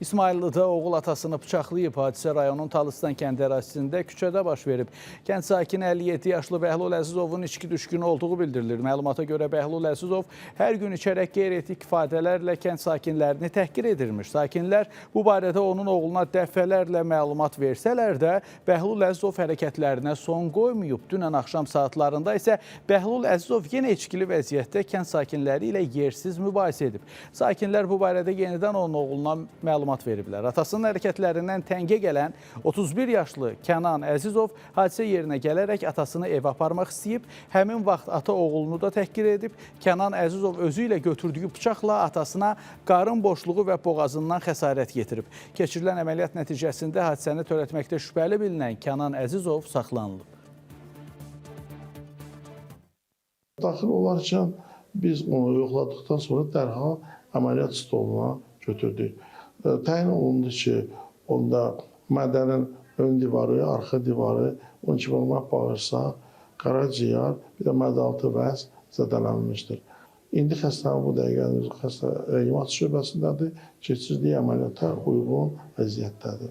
İsmayıllıda oğul atasını bıçaqlayıb. Hadisə rayonun Talıstan kəndi ərazisində küçədə baş verib. Kənd sakini 57 yaşlı Bəhlul Əzizovun içki düşkünü olduğu bildirilir. Məlumata görə Bəhlul Əzizov hər gün içərək qeyri-etik ifadələrlə kənd sakinlərini təhqir edirmiş. Sakinlər bu barədə onun oğluna dəfələrlə məlumat versələr də Bəhlul Əzizov hərəkətlərinə son qoymayıb. Dünən axşam saatlarında isə Bəhlul Əzizov yenə içkili vəziyyətdə kənd sakinləri ilə yersiz mübahisə edib. Sakinlər bu barədə yenidən onun oğluna məlumat veriblər. Atasının hərəkətlərindən təngə gələn 31 yaşlı Kənan Əzizov hadisə yerinə gələrək atasını evə aparmaq istəyib. Həmin vaxt ata oğlunu da təhqir edib. Kənan Əzizov özü ilə götürdüyü bıçaqla atasına qarın boşluğu və boğazından xəsarət yetirib. Keçirilən əməliyyat nəticəsində hadisəni törətməkdə şübhəli bilinən Kənan Əzizov saxlanılıb. Daxil olarkən biz onu yoxladıqdan sonra dərhal əməliyyat stoluna götürdük. Təyin olundu ki, onda mədənin ön divarı, arxa divarı, 12 barmaq bağırsaq, qaraciyər, bir də mədaltı vəz zədələnmişdir. İndi xəstənin bu dəqiqə reanimat şöbəsindədir, keçirdiyi əməliyyata uyğun vəziyyətdədir.